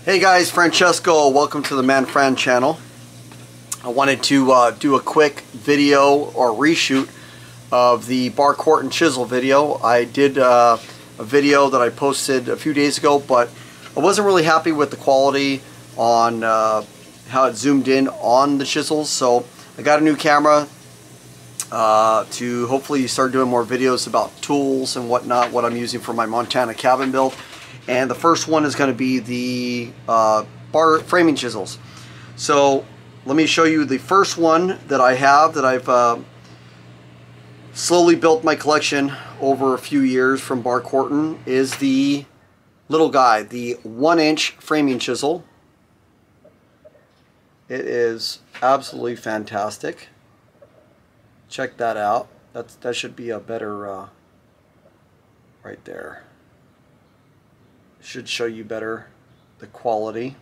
Hey guys, Francesco, welcome to the Man Fran channel. I wanted to do a quick video or reshoot of the Barr Chisel video. I did a video that I posted a few days ago, but I wasn't really happy with the quality on how it zoomed in on the chisels, so I got a new camera to hopefully start doing more videos about tools and whatnot, what I'm using for my Montana cabin build. And the first one is going to be the Barr Framing Chisels. So let me show you the first one that I have, that I've slowly built my collection over a few years from Barr is the little guy, the 1-inch framing chisel. It is absolutely fantastic. Check that out. That should be a better right there. Should show you better the quality.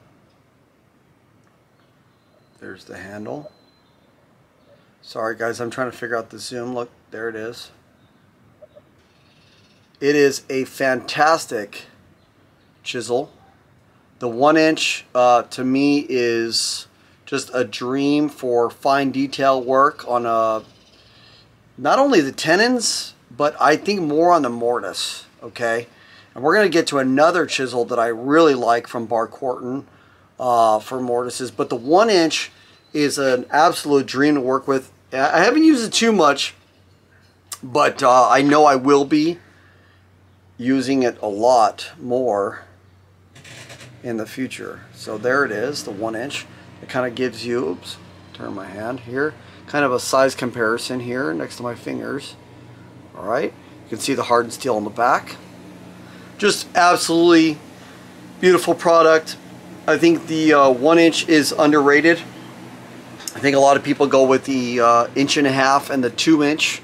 There's the handle. Sorry guys, I'm trying to figure out the zoom. Look, there it is. It is a fantastic chisel. The 1-inch to me is just a dream for fine detail work on not only the tenons, but I think more on the mortise. Okay. And we're going to get to another chisel that I really like from Barr for mortises. But the 1-inch is an absolute dream to work with. I haven't used it too much, but I know I will be using it a lot more in the future. So there it is, the 1-inch. It kind of gives you, oops, turn my hand here, kind of a size comparison here next to my fingers. All right, you can see the hardened steel on the back. Just absolutely beautiful product. I think the 1-inch is underrated. I think a lot of people go with the 1.5 inch and the 2-inch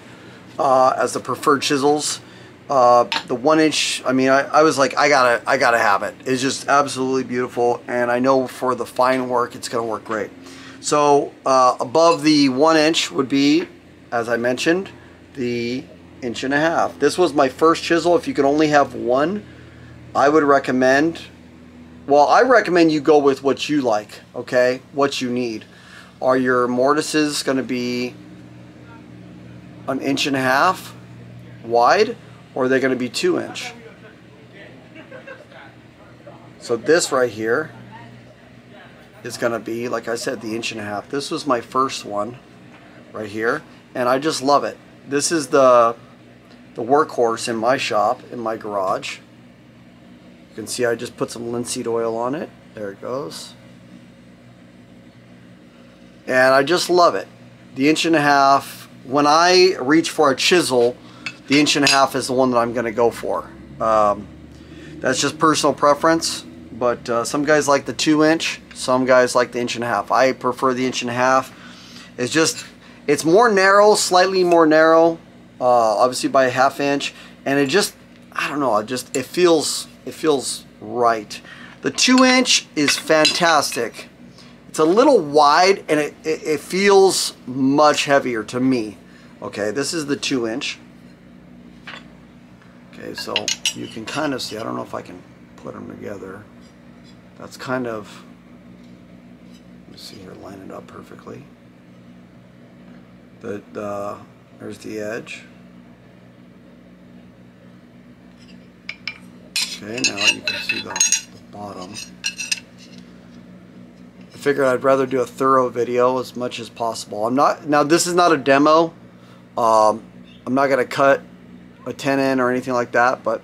as the preferred chisels. The 1-inch, I mean, I was like, I gotta have it. It's just absolutely beautiful, and I know for the fine work, it's gonna work great. So above the 1-inch would be, as I mentioned, the 1.5 inch. This was my first chisel. If you could only have one, I would recommend, well, I recommend you go with what you like, okay? What you need. Are your mortises going to be 1.5 inch wide, or are they going to be 2-inch? So this right here is going to be, like I said, the 1.5 inch. This was my first one right here, and I just love it. This is the workhorse in my shop, in my garage. You can see I just put some linseed oil on it. There it goes. And I just love it. The 1.5 inch, when I reach for a chisel, the 1.5 inch is the one that I'm going to go for. That's just personal preference, but some guys like the 2-inch, some guys like the 1.5 inch. I prefer the 1.5 inch. It's just, it's more narrow, slightly more narrow. Obviously by a 1/2 inch, and it just, I don't know, it feels right. The 2-inch is fantastic. It's a little wide, and it feels much heavier to me. Okay, this is the 2-inch. Okay, so you can kind of see, I don't know if I can put them together. That's kind of, let me see here, line it up perfectly. There's the edge. Okay, now you can see the bottom. I figured I'd rather do a thorough video as much as possible. Now this is not a demo. I'm not going to cut a tenon or anything like that, but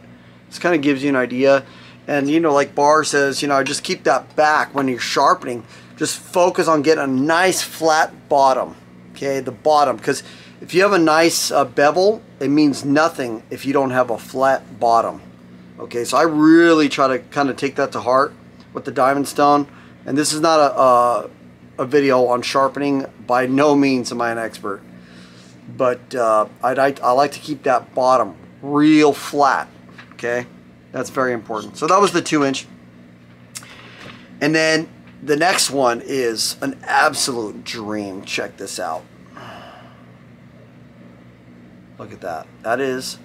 this kind of gives you an idea. And you know, like Barr says, you know, just keep that back when you're sharpening. Just focus on getting a nice flat bottom. Okay, the bottom, because if you have a nice bevel, it means nothing if you don't have a flat bottom. Okay, so I really try to kind of take that to heart with the diamond stone. And this is not a video on sharpening. By no means am I an expert. But I like to keep that bottom real flat. Okay, that's very important. So that was the 2-inch. And then the next one is an absolute dream. Check this out. Look at that. That is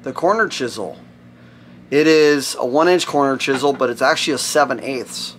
the corner chisel. It is a 1-inch corner chisel, but it's actually a 7/8.